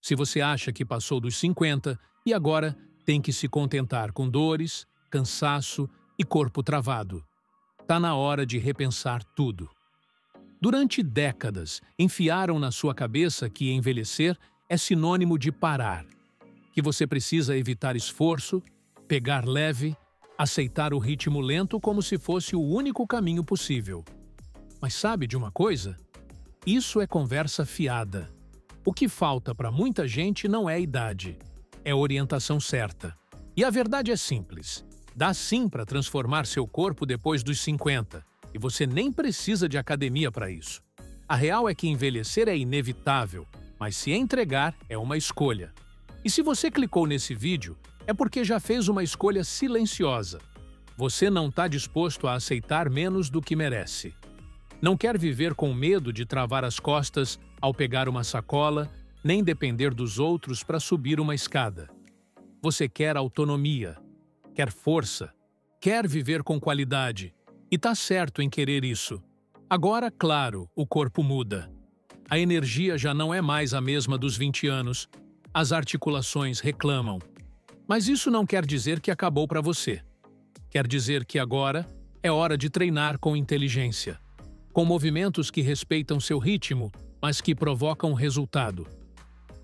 Se você acha que passou dos 50 e agora tem que se contentar com dores, cansaço e corpo travado, tá na hora de repensar tudo. Durante décadas, enfiaram na sua cabeça que envelhecer é sinônimo de parar, que você precisa evitar esforço, pegar leve, aceitar o ritmo lento como se fosse o único caminho possível. Mas sabe de uma coisa? Isso é conversa fiada. O que falta para muita gente não é a idade, é a orientação certa. E a verdade é simples. Dá sim para transformar seu corpo depois dos 50, e você nem precisa de academia para isso. A real é que envelhecer é inevitável, mas se entregar é uma escolha. E se você clicou nesse vídeo, é porque já fez uma escolha silenciosa. Você não está disposto a aceitar menos do que merece. Não quer viver com medo de travar as costas ao pegar uma sacola, nem depender dos outros para subir uma escada. Você quer autonomia, quer força, quer viver com qualidade, e está certo em querer isso. Agora, claro, o corpo muda. A energia já não é mais a mesma dos 20 anos, as articulações reclamam. Mas isso não quer dizer que acabou para você. Quer dizer que agora é hora de treinar com inteligência, com movimentos que respeitam seu ritmo, mas que provocam resultado,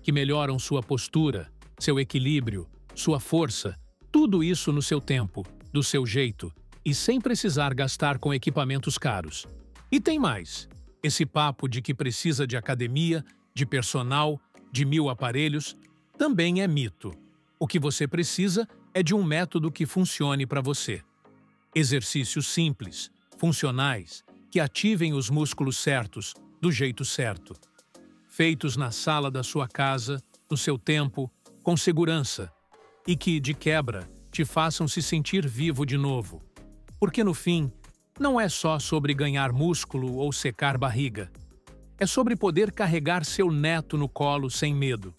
que melhoram sua postura, seu equilíbrio, sua força, tudo isso no seu tempo, do seu jeito e sem precisar gastar com equipamentos caros. E tem mais, esse papo de que precisa de academia, de personal, de 1000 aparelhos, também é mito. O que você precisa é de um método que funcione para você. Exercícios simples, funcionais, que ativem os músculos certos, do jeito certo. Feitos na sala da sua casa, no seu tempo, com segurança. E que, de quebra, te façam se sentir vivo de novo. Porque, no fim, não é só sobre ganhar músculo ou secar barriga. É sobre poder carregar seu neto no colo sem medo.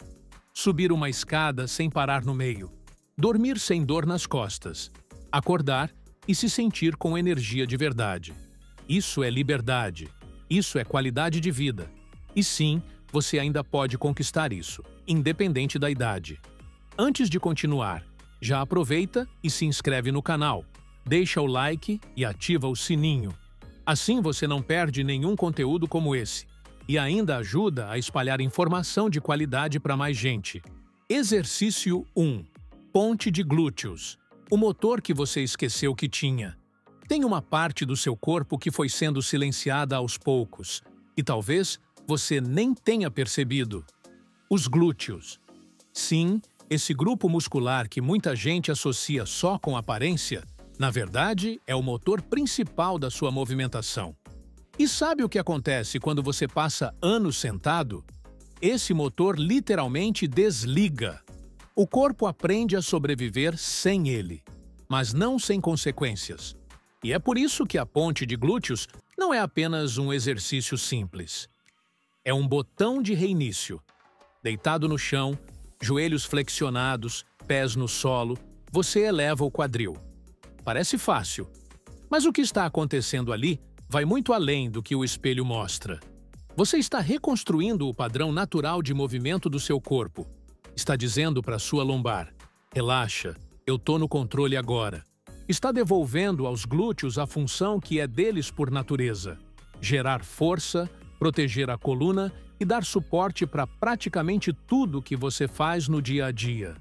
Subir uma escada sem parar no meio. Dormir sem dor nas costas. Acordar e se sentir com energia de verdade. Isso é liberdade. Isso é qualidade de vida. E sim, você ainda pode conquistar isso, independente da idade. Antes de continuar, já aproveita e se inscreve no canal. Deixa o like e ativa o sininho. Assim você não perde nenhum conteúdo como esse. E ainda ajuda a espalhar informação de qualidade para mais gente. Exercício 1. Ponte de glúteos. O motor que você esqueceu que tinha. Tem uma parte do seu corpo que foi sendo silenciada aos poucos. E talvez você nem tenha percebido. Os glúteos. Sim, esse grupo muscular que muita gente associa só com aparência, na verdade, é o motor principal da sua movimentação. E sabe o que acontece quando você passa anos sentado? Esse motor literalmente desliga. O corpo aprende a sobreviver sem ele, mas não sem consequências. E é por isso que a ponte de glúteos não é apenas um exercício simples. É um botão de reinício. Deitado no chão, joelhos flexionados, pés no solo, você eleva o quadril. Parece fácil, mas o que está acontecendo ali vai muito além do que o espelho mostra. Você está reconstruindo o padrão natural de movimento do seu corpo. Está dizendo para sua lombar: relaxa, eu tô no controle agora. Está devolvendo aos glúteos a função que é deles por natureza: gerar força, proteger a coluna e dar suporte para praticamente tudo que você faz no dia a dia.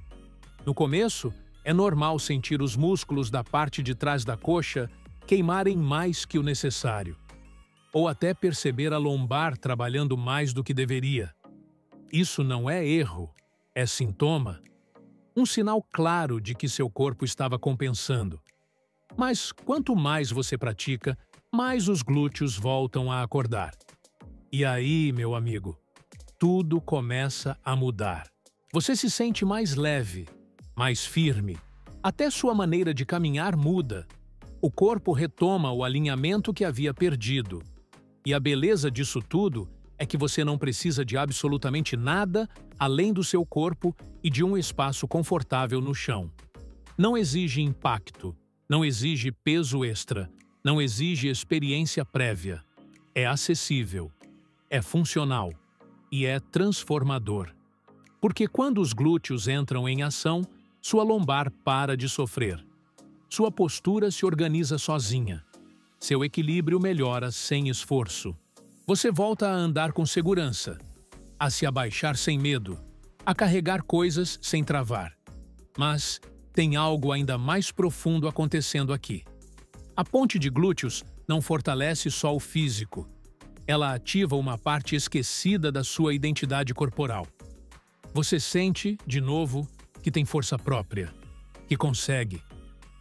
No começo, é normal sentir os músculos da parte de trás da coxa queimarem mais que o necessário, ou até perceber a lombar trabalhando mais do que deveria. Isso não é erro, é sintoma, um sinal claro de que seu corpo estava compensando. Mas quanto mais você pratica, mais os glúteos voltam a acordar. E aí, meu amigo, tudo começa a mudar. Você se sente mais leve, mais firme, até sua maneira de caminhar muda. O corpo retoma o alinhamento que havia perdido. E a beleza disso tudo é que você não precisa de absolutamente nada além do seu corpo e de um espaço confortável no chão. Não exige impacto, não exige peso extra, não exige experiência prévia. É acessível, é funcional e é transformador. Porque quando os glúteos entram em ação, sua lombar para de sofrer. Sua postura se organiza sozinha. Seu equilíbrio melhora sem esforço. Você volta a andar com segurança, a se abaixar sem medo, a carregar coisas sem travar. Mas tem algo ainda mais profundo acontecendo aqui. A ponte de glúteos não fortalece só o físico. Ela ativa uma parte esquecida da sua identidade corporal. Você sente, de novo, que tem força própria, que consegue,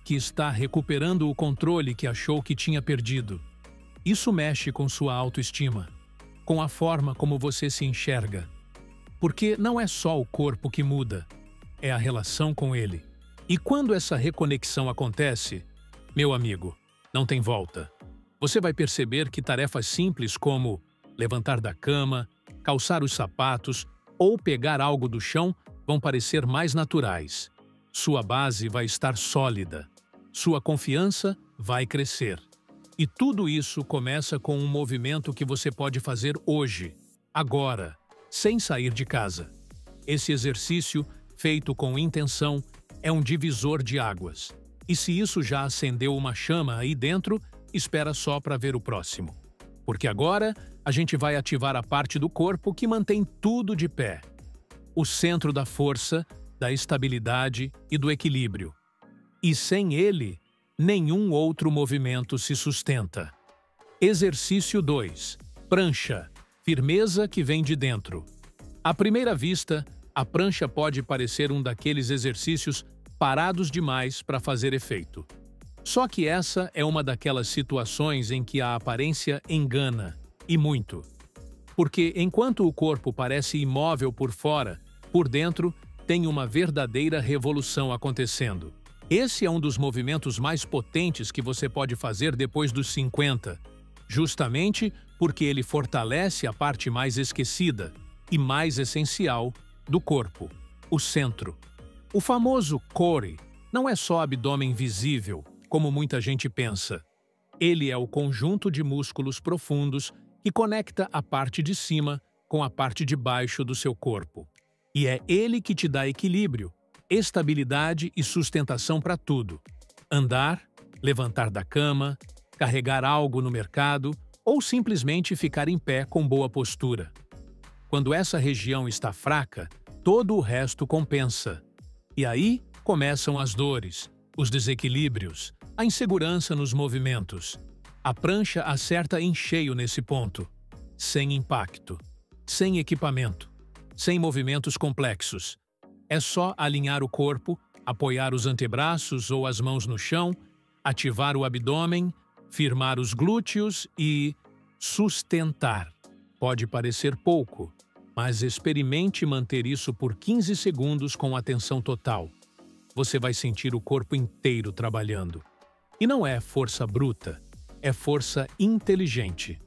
que está recuperando o controle que achou que tinha perdido. Isso mexe com sua autoestima, com a forma como você se enxerga. Porque não é só o corpo que muda, é a relação com ele. E quando essa reconexão acontece, meu amigo, não tem volta. Você vai perceber que tarefas simples como levantar da cama, calçar os sapatos ou pegar algo do chão vão parecer mais naturais. Sua base vai estar sólida. Sua confiança vai crescer. E tudo isso começa com um movimento que você pode fazer hoje, agora, sem sair de casa. Esse exercício, feito com intenção, é um divisor de águas. E se isso já acendeu uma chama aí dentro, espera só para ver o próximo. Porque agora a gente vai ativar a parte do corpo que mantém tudo de pé. O centro da força, da estabilidade e do equilíbrio. E sem ele, nenhum outro movimento se sustenta. Exercício 2. Prancha. Firmeza que vem de dentro. À primeira vista, a prancha pode parecer um daqueles exercícios parados demais para fazer efeito. Só que essa é uma daquelas situações em que a aparência engana, e muito. Porque enquanto o corpo parece imóvel por fora, por dentro tem uma verdadeira revolução acontecendo. Esse é um dos movimentos mais potentes que você pode fazer depois dos 50, justamente porque ele fortalece a parte mais esquecida e mais essencial do corpo, o centro. O famoso core não é só abdômen visível, como muita gente pensa. Ele é o conjunto de músculos profundos que conecta a parte de cima com a parte de baixo do seu corpo. E é ele que te dá equilíbrio, estabilidade e sustentação para tudo. Andar, levantar da cama, carregar algo no mercado ou simplesmente ficar em pé com boa postura. Quando essa região está fraca, todo o resto compensa. E aí começam as dores, os desequilíbrios, a insegurança nos movimentos. A prancha acerta em cheio nesse ponto. Sem impacto, sem equipamento, sem movimentos complexos. É só alinhar o corpo, apoiar os antebraços ou as mãos no chão, ativar o abdômen, firmar os glúteos e sustentar. Pode parecer pouco, mas experimente manter isso por 15 segundos com atenção total. Você vai sentir o corpo inteiro trabalhando. E não é força bruta, é força inteligente.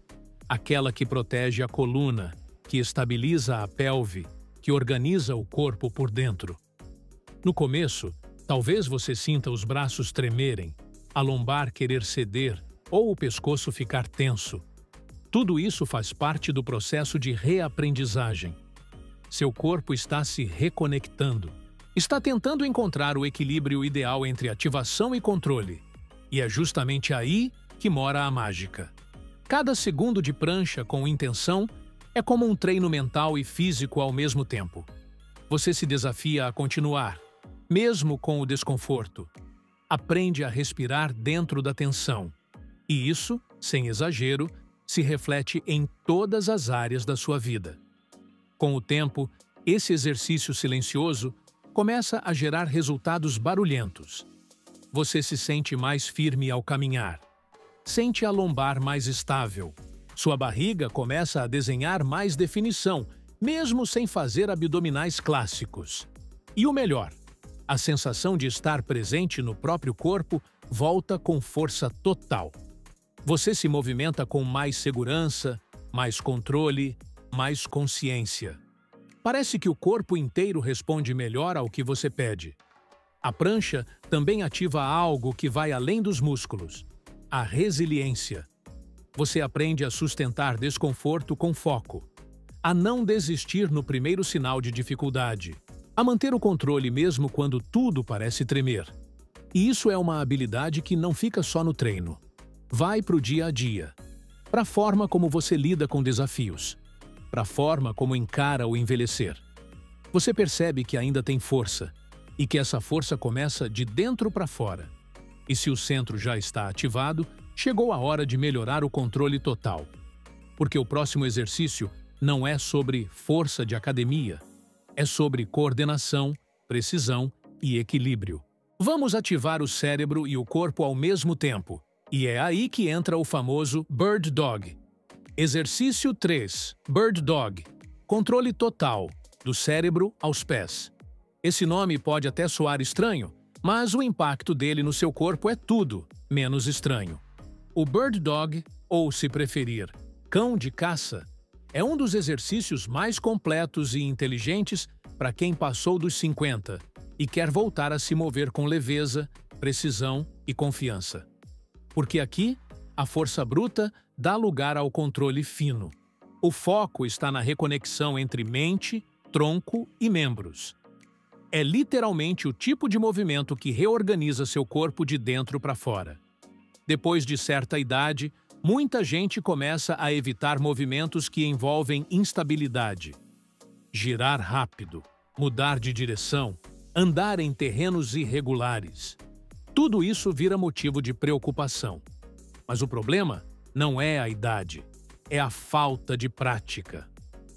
Aquela que protege a coluna, que estabiliza a pelve, que organiza o corpo por dentro. No começo, talvez você sinta os braços tremerem, a lombar querer ceder ou o pescoço ficar tenso. Tudo isso faz parte do processo de reaprendizagem. Seu corpo está se reconectando. Está tentando encontrar o equilíbrio ideal entre ativação e controle. E é justamente aí que mora a mágica. Cada segundo de prancha com intenção é como um treino mental e físico ao mesmo tempo. Você se desafia a continuar, mesmo com o desconforto. Aprende a respirar dentro da tensão. E isso, sem exagero, se reflete em todas as áreas da sua vida. Com o tempo, esse exercício silencioso começa a gerar resultados barulhentos. Você se sente mais firme ao caminhar. Sente a lombar mais estável. Sua barriga começa a desenhar mais definição, mesmo sem fazer abdominais clássicos. E o melhor, a sensação de estar presente no próprio corpo volta com força total. Você se movimenta com mais segurança, mais controle, mais consciência. Parece que o corpo inteiro responde melhor ao que você pede. A prancha também ativa algo que vai além dos músculos: a resiliência. Você aprende a sustentar desconforto com foco, a não desistir no primeiro sinal de dificuldade, a manter o controle mesmo quando tudo parece tremer. E isso é uma habilidade que não fica só no treino. Vai para o dia a dia, para a forma como você lida com desafios, para a forma como encara o envelhecer. Você percebe que ainda tem força e que essa força começa de dentro para fora. E se o centro já está ativado, chegou a hora de melhorar o controle total. Porque o próximo exercício não é sobre força de academia, é sobre coordenação, precisão e equilíbrio. Vamos ativar o cérebro e o corpo ao mesmo tempo. E é aí que entra o famoso Bird Dog. Exercício 3. Bird Dog. Controle total, do cérebro aos pés. Esse nome pode até soar estranho, mas o impacto dele no seu corpo é tudo menos estranho. O Bird Dog, ou se preferir, cão de caça, é um dos exercícios mais completos e inteligentes para quem passou dos 50 e quer voltar a se mover com leveza, precisão e confiança. Porque aqui, a força bruta dá lugar ao controle fino. O foco está na reconexão entre mente, tronco e membros. É literalmente o tipo de movimento que reorganiza seu corpo de dentro para fora. Depois de certa idade, muita gente começa a evitar movimentos que envolvem instabilidade. Girar rápido, mudar de direção, andar em terrenos irregulares. Tudo isso vira motivo de preocupação. Mas o problema não é a idade, é a falta de prática.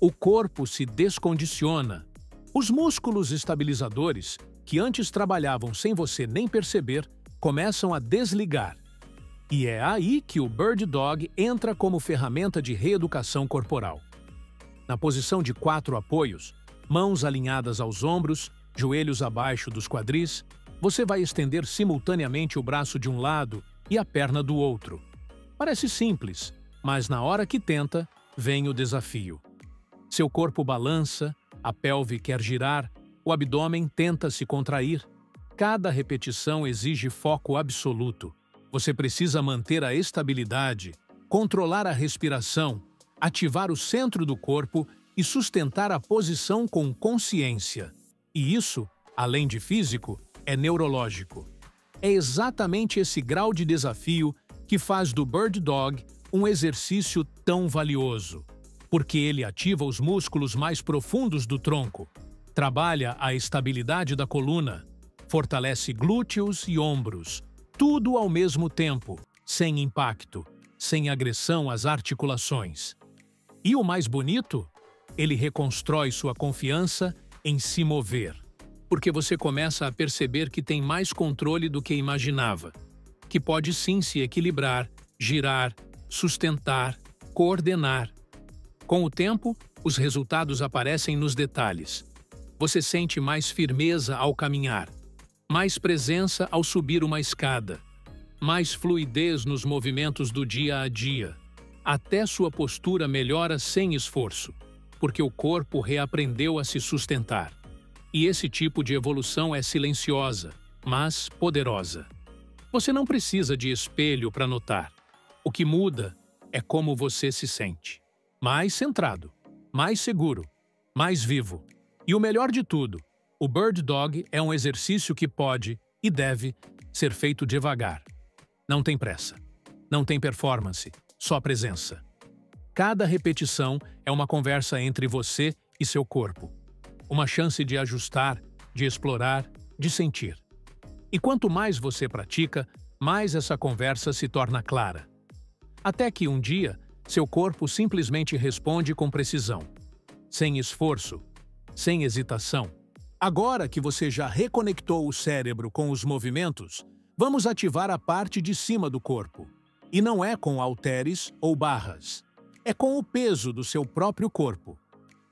O corpo se descondiciona. Os músculos estabilizadores, que antes trabalhavam sem você nem perceber, começam a desligar. E é aí que o Bird Dog entra como ferramenta de reeducação corporal. Na posição de 4 apoios, mãos alinhadas aos ombros, joelhos abaixo dos quadris, você vai estender simultaneamente o braço de um lado e a perna do outro. Parece simples, mas na hora que tenta, vem o desafio. Seu corpo balança, a pelve quer girar, o abdômen tenta se contrair. Cada repetição exige foco absoluto. Você precisa manter a estabilidade, controlar a respiração, ativar o centro do corpo e sustentar a posição com consciência. E isso, além de físico, é neurológico. É exatamente esse grau de desafio que faz do Bird Dog um exercício tão valioso, porque ele ativa os músculos mais profundos do tronco, trabalha a estabilidade da coluna, fortalece glúteos e ombros, tudo ao mesmo tempo, sem impacto, sem agressão às articulações. E o mais bonito? Ele reconstrói sua confiança em se mover, porque você começa a perceber que tem mais controle do que imaginava, que pode sim se equilibrar, girar, sustentar, coordenar. Com o tempo, os resultados aparecem nos detalhes. Você sente mais firmeza ao caminhar, mais presença ao subir uma escada, mais fluidez nos movimentos do dia a dia. Até sua postura melhora sem esforço, porque o corpo reaprendeu a se sustentar. E esse tipo de evolução é silenciosa, mas poderosa. Você não precisa de espelho para notar. O que muda é como você se sente. Mais centrado, mais seguro, mais vivo. E o melhor de tudo, o Bird Dog é um exercício que pode e deve ser feito devagar. Não tem pressa, não tem performance, só presença. Cada repetição é uma conversa entre você e seu corpo. Uma chance de ajustar, de explorar, de sentir. E quanto mais você pratica, mais essa conversa se torna clara. Até que um dia, seu corpo simplesmente responde com precisão. Sem esforço, sem hesitação. Agora que você já reconectou o cérebro com os movimentos, vamos ativar a parte de cima do corpo. E não é com halteres ou barras. É com o peso do seu próprio corpo.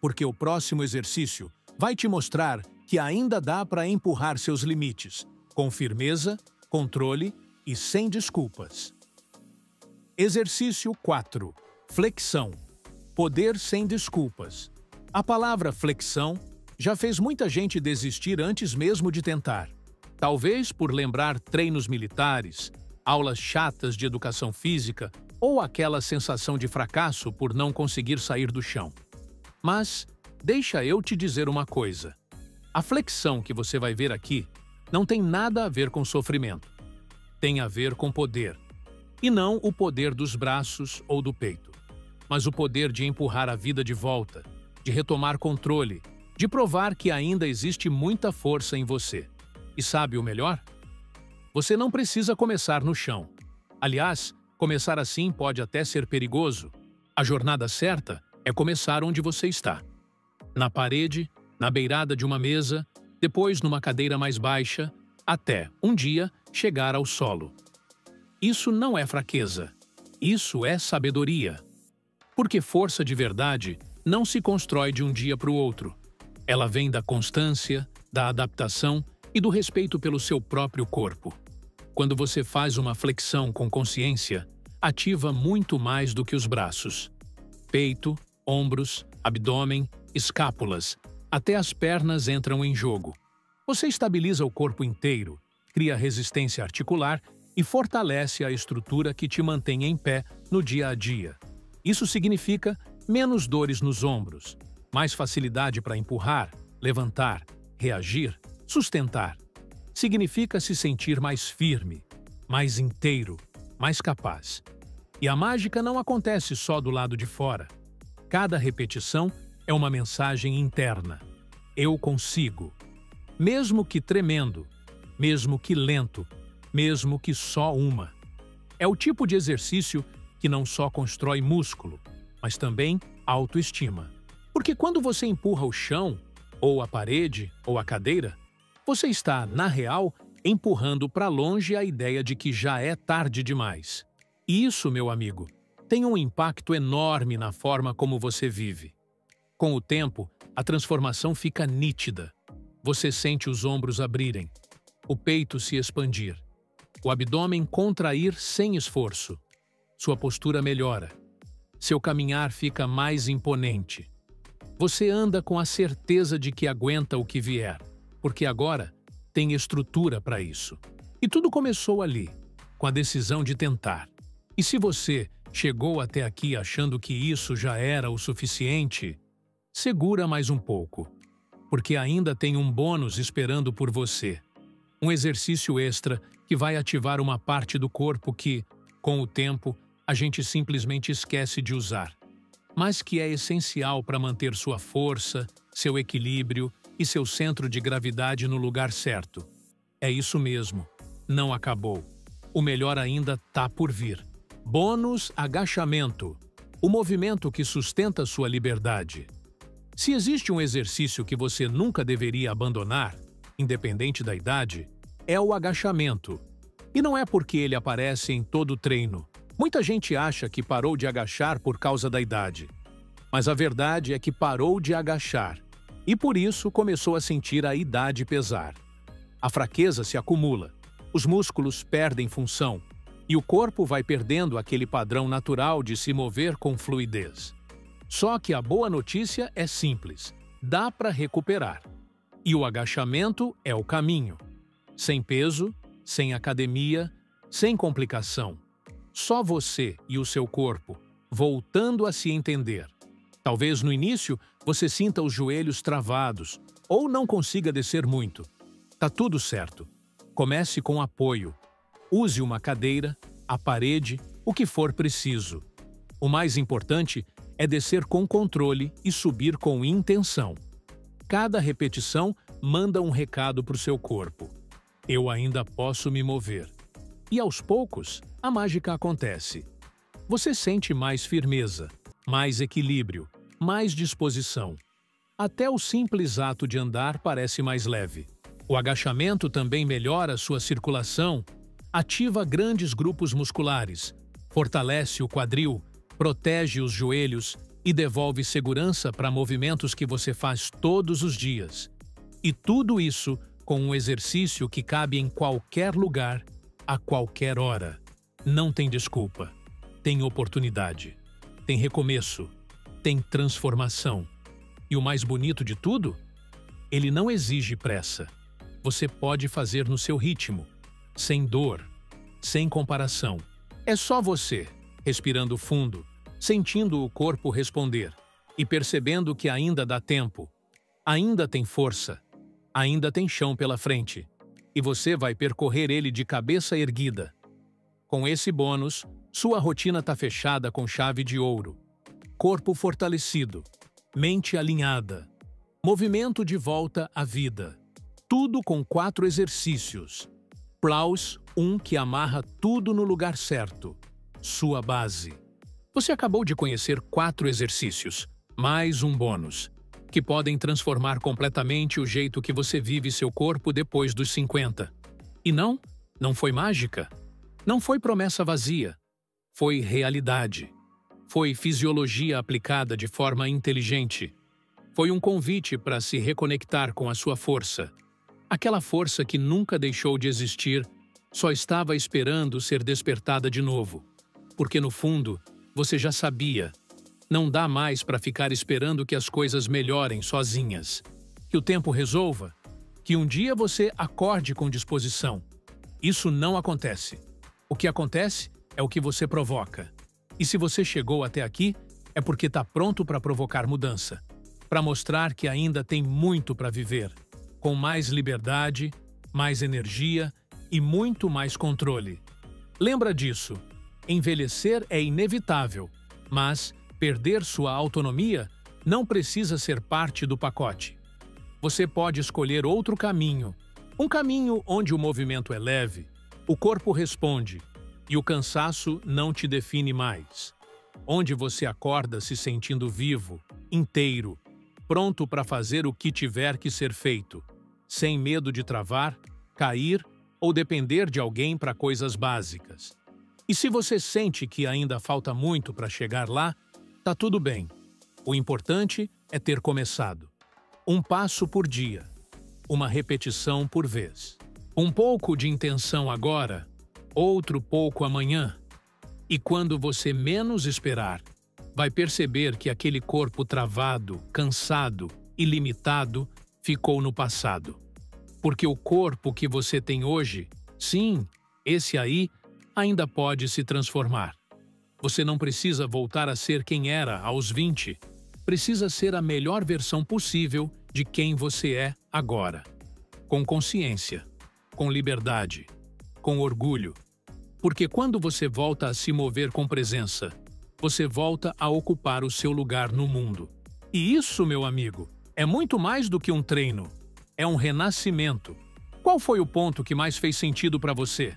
Porque o próximo exercício vai te mostrar que ainda dá para empurrar seus limites, com firmeza, controle e sem desculpas. Exercício 4. Flexão. Poder sem desculpas. A palavra flexão já fez muita gente desistir antes mesmo de tentar. Talvez por lembrar treinos militares, aulas chatas de educação física ou aquela sensação de fracasso por não conseguir sair do chão. Mas deixa eu te dizer uma coisa. A flexão que você vai ver aqui não tem nada a ver com sofrimento. Tem a ver com poder. E não o poder dos braços ou do peito, mas o poder de empurrar a vida de volta, de retomar controle, de provar que ainda existe muita força em você. E sabe o melhor? Você não precisa começar no chão. Aliás, começar assim pode até ser perigoso. A jornada certa é começar onde você está. Na parede, na beirada de uma mesa, depois numa cadeira mais baixa, até, um dia, chegar ao solo. Isso não é fraqueza. Isso é sabedoria. Porque força de verdade não se constrói de um dia para o outro. Ela vem da constância, da adaptação e do respeito pelo seu próprio corpo. Quando você faz uma flexão com consciência, ativa muito mais do que os braços. Peito, ombros, abdômen, escápulas, até as pernas entram em jogo. Você estabiliza o corpo inteiro, cria resistência articular e fortalece a estrutura que te mantém em pé no dia a dia. Isso significa menos dores nos ombros, mais facilidade para empurrar, levantar, reagir, sustentar. Significa se sentir mais firme, mais inteiro, mais capaz. E a mágica não acontece só do lado de fora. Cada repetição é uma mensagem interna. Eu consigo. Mesmo que tremendo, mesmo que lento, mesmo que só uma. É o tipo de exercício que não só constrói músculo, mas também autoestima. Porque quando você empurra o chão, ou a parede, ou a cadeira, você está, na real, empurrando para longe a ideia de que já é tarde demais. E isso, meu amigo, tem um impacto enorme na forma como você vive. Com o tempo, a transformação fica nítida. Você sente os ombros abrirem, o peito se expandir, o abdômen contrair sem esforço. Sua postura melhora. Seu caminhar fica mais imponente. Você anda com a certeza de que aguenta o que vier, porque agora tem estrutura para isso. E tudo começou ali, com a decisão de tentar. E se você chegou até aqui achando que isso já era o suficiente, segura mais um pouco, porque ainda tem um bônus esperando por você. Um exercício extra que vai ativar uma parte do corpo que, com o tempo, a gente simplesmente esquece de usar, mas que é essencial para manter sua força, seu equilíbrio e seu centro de gravidade no lugar certo. É isso mesmo, não acabou. O melhor ainda tá por vir. Bônus agachamento, o movimento que sustenta sua liberdade. Se existe um exercício que você nunca deveria abandonar, independente da idade, é o agachamento. E não é porque ele aparece em todo o treino. Muita gente acha que parou de agachar por causa da idade. Mas a verdade é que parou de agachar. E por isso começou a sentir a idade pesar. A fraqueza se acumula, os músculos perdem função e o corpo vai perdendo aquele padrão natural de se mover com fluidez. Só que a boa notícia é simples, dá para recuperar. E o agachamento é o caminho. Sem peso, sem academia, sem complicação. Só você e o seu corpo, voltando a se entender. Talvez no início você sinta os joelhos travados ou não consiga descer muito. Tá tudo certo. Comece com apoio. Use uma cadeira, a parede, o que for preciso. O mais importante é descer com controle e subir com intenção. Cada repetição manda um recado para o seu corpo. Eu ainda posso me mover. E aos poucos, a mágica acontece. Você sente mais firmeza, mais equilíbrio, mais disposição. Até o simples ato de andar parece mais leve. O agachamento também melhora sua circulação, ativa grandes grupos musculares, fortalece o quadril, protege os joelhos e devolve segurança para movimentos que você faz todos os dias. E tudo isso com um exercício que cabe em qualquer lugar, a qualquer hora. Não tem desculpa. Tem oportunidade. Tem recomeço. Tem transformação. E o mais bonito de tudo? Ele não exige pressa. Você pode fazer no seu ritmo, sem dor, sem comparação. É só você, respirando fundo, sentindo o corpo responder. e percebendo que ainda dá tempo, ainda tem força, ainda tem chão pela frente, e você vai percorrer ele de cabeça erguida. Com esse bônus, sua rotina está fechada com chave de ouro. Corpo fortalecido, mente alinhada, movimento de volta à vida. Tudo com 4 exercícios. Plaus 1 que amarra tudo no lugar certo. Sua base. Você acabou de conhecer 4 exercícios, mais um bônus, que podem transformar completamente o jeito que você vive seu corpo depois dos 50. E não foi mágica. Não foi promessa vazia. Foi realidade. Foi fisiologia aplicada de forma inteligente. Foi um convite para se reconectar com a sua força. Aquela força que nunca deixou de existir, só estava esperando ser despertada de novo. Porque no fundo, você já sabia. Não dá mais para ficar esperando que as coisas melhorem sozinhas. Que o tempo resolva. Que um dia você acorde com disposição. Isso não acontece. O que acontece é o que você provoca. E se você chegou até aqui, é porque está pronto para provocar mudança. Para mostrar que ainda tem muito para viver. Com mais liberdade, mais energia e muito mais controle. Lembra disso. Envelhecer é inevitável, mas perder sua autonomia não precisa ser parte do pacote. Você pode escolher outro caminho. Um caminho onde o movimento é leve, o corpo responde e o cansaço não te define mais. Onde você acorda se sentindo vivo, inteiro, pronto para fazer o que tiver que ser feito, sem medo de travar, cair ou depender de alguém para coisas básicas. E se você sente que ainda falta muito para chegar lá, tá tudo bem. O importante é ter começado. Um passo por dia, uma repetição por vez. Um pouco de intenção agora, outro pouco amanhã. E quando você menos esperar, vai perceber que aquele corpo travado, cansado e limitado ficou no passado. Porque o corpo que você tem hoje, sim, esse aí, ainda pode se transformar. Você não precisa voltar a ser quem era aos 20. Precisa ser a melhor versão possível de quem você é agora. Com consciência, com liberdade, com orgulho. Porque quando você volta a se mover com presença, você volta a ocupar o seu lugar no mundo. E isso, meu amigo, é muito mais do que um treino. É um renascimento. Qual foi o ponto que mais fez sentido para você?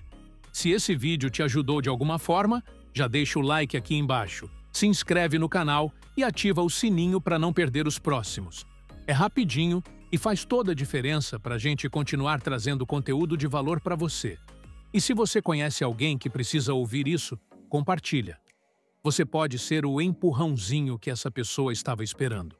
Se esse vídeo te ajudou de alguma forma, já deixa o like aqui embaixo, se inscreve no canal e ativa o sininho para não perder os próximos. É rapidinho e faz toda a diferença para a gente continuar trazendo conteúdo de valor para você. E se você conhece alguém que precisa ouvir isso, compartilha. Você pode ser o empurrãozinho que essa pessoa estava esperando.